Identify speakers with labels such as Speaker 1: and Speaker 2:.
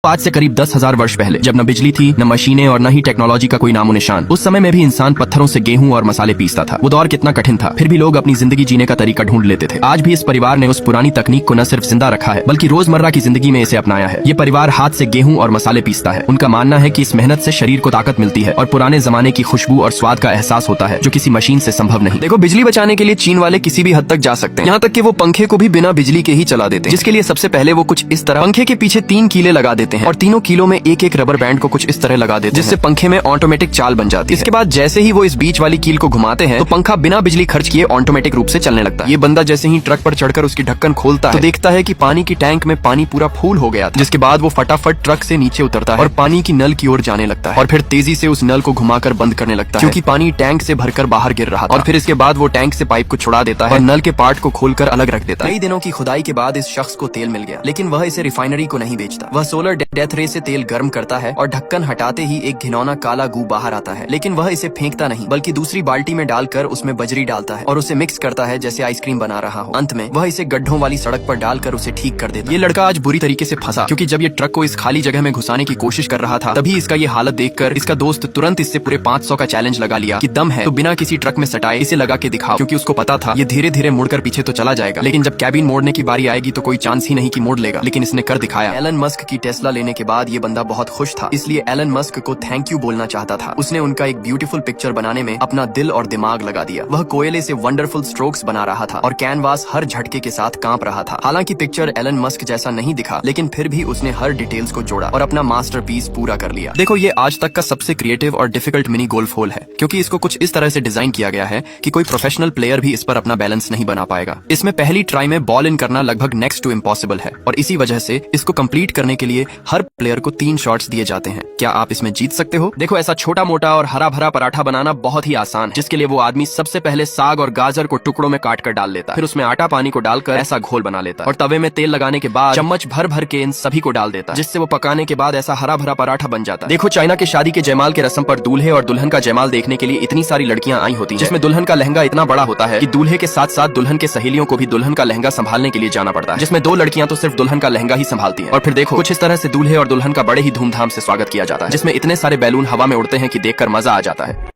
Speaker 1: आज से करीब 10,000 वर्ष पहले जब न बिजली थी, न मशीनें और न ही टेक्नोलॉजी का कोई नामो निशान, उस समय में भी इंसान पत्थरों से गेहूं और मसाले पीसता था। वो दौर कितना कठिन था, फिर भी लोग अपनी जिंदगी जीने का तरीका ढूंढ लेते थे। आज भी इस परिवार ने उस पुरानी तकनीक को न सिर्फ जिंदा रखा है, बल्कि रोजमर्रा की जिंदगी में इसे अपनाया है। ये परिवार हाथ से गेहूं और मसाले पीसता है। उनका मानना है कि इस मेहनत से शरीर को ताकत मिलती है और पुराने जमाने की खुशबू और स्वाद का एहसास होता है, जो किसी मशीन से संभव नहीं। देखो, बिजली बचाने के लिए चीन वाले किसी भी हद तक जा सकते हैं, यहाँ तक कि वो पंखे को भी बिना बिजली के ही चला देते हैं, जिसके लिए सबसे पहले वो कुछ इस तरह पंखे के पीछे 3 कीले लगा देते हैं और तीनों कीलों में एक एक रबर बैंड को कुछ इस तरह लगा देते हैं, जिससे पंखे में ऑटोमेटिक चाल बन जाती है। इसके बाद जैसे ही वो इस बीच वाली कील को घुमाते हैं तो पंखा बिना बिजली खर्च किए ऑटोमेटिक रूप से चलने लगता है। ये बंदा जैसे ही ट्रक पर चढ़कर उसकी ढक्कन खोलता है तो देखता है कि पानी की टैंक में पानी पूरा फूल हो गया था, जिसके बाद वो फटाफट ट्रक से नीचे उतरता है और पानी की नल की ओर जाने लगता है और फिर तेजी से उस नल को घुमाकर बंद करने लगता है, क्योंकि पानी टैंक से भरकर बाहर गिर रहा था। और फिर इसके बाद वो टैंक से पाइप को छुड़ा देता है और नल के पार्ट को खोलकर अलग रख देता है। कई दिनों की खुदाई के बाद इस शख्स को तेल मिल गया, लेकिन वह इसे रिफाइनरी को नहीं बेचता। वह सोलर डेथ रे से तेल गर्म करता है और ढक्कन हटाते ही एक घिनौना काला गू बाहर आता है, लेकिन वह इसे फेंकता नहीं, बल्कि दूसरी बाल्टी में डालकर उसमें बजरी डालता है और उसे मिक्स करता है जैसे आइसक्रीम बना रहा हो। अंत में वह इसे गड्ढों वाली सड़क पर डालकर उसे ठीक कर देता है। ये लड़का आज बुरी तरीके से फंसा, क्योंकि जब ये ट्रक को इस खाली जगह में घुसाने की कोशिश कर रहा था, तभी इसका ये हालत देखकर इसका दोस्त तुरंत इससे पूरे 500 का चैलेंज लगा लिया कि दम है तो बिना किसी ट्रक में सटाए इसे लगा के दिखाओ, क्योंकि उसको पता था ये धीरे धीरे मुड़कर पीछे तो चला जाएगा, लेकिन जब कैबिन मोड़ने की बारी आएगी तो कोई चांस ही नहीं कि मोड़ लेगा। लेकिन इसने कर दिखाया। एलन मस्क की टेस्ला लेने के बाद ये बंदा बहुत खुश था, इसलिए एलन मस्क को थैंक यू बोलना चाहता था। उसने उनका एक ब्यूटीफुल पिक्चर बनाने में अपना दिल और दिमाग लगा दिया। वह कोयले से वंडरफुल स्ट्रोक्स बना रहा था और कैनवास हर झटके के साथ कांप रहा था। हालांकि पिक्चर एलन मस्क जैसा नहीं दिखा, लेकिन फिर भी उसने हर डिटेल्स को जोड़ा और अपना मास्टरपीस पूरा कर लिया। देखो, ये आज तक का सबसे क्रिएटिव और डिफिकल्ट मिनी गोल्फ होल है, क्योंकि इसको कुछ इस तरह से डिजाइन किया गया है कि कोई प्रोफेशनल प्लेयर भी इस पर अपना बैलेंस नहीं बना पाएगा। इसमें पहली ट्राई में बॉल इन करना लगभग नेक्स्ट टू इम्पॉसिबल है और इसी वजह से इसको कंप्लीट करने के लिए हर प्लेयर को 3 शॉट्स दिए जाते हैं। क्या आप इसमें जीत सकते हो? देखो, ऐसा छोटा मोटा और हरा भरा पराठा बनाना बहुत ही आसान है, जिसके लिए वो आदमी सबसे पहले साग और गाजर को टुकड़ों में काट कर डाल लेता है, फिर उसमें आटा पानी को डालकर ऐसा घोल बना लेता है और तवे में तेल लगाने के बाद चम्मच भर भर के इन सभी को डाल देता है, जिससे वो पकाने के बाद ऐसा हरा भरा पराठा बन जाता है। देखो, चाइना के शादी के जयमाल के रस्म पर दूल्हे और दुल्हन का जयमाल देखने के लिए इतनी सारी लड़कियां आई होती हैं, जिसमें दुल्हन का लहंगा इतना बड़ा होता है कि दूल्हे के साथ साथ दुल्हन के सहेलियों को भी दुल्हन का लहंगा संभालने के लिए जाना पड़ता है, जिसमें 2 लड़कियां तो सिर्फ दुल्हन का लहंगा ही संभालती हैं। और फिर देखो, कुछ इस तरह से दूल्हे और दुल्हन का बड़े ही धूमधाम से स्वागत किया जाता है, जिसमें इतने सारे बैलून हवा में उड़ते हैं कि देखकर मजा आ जाता है।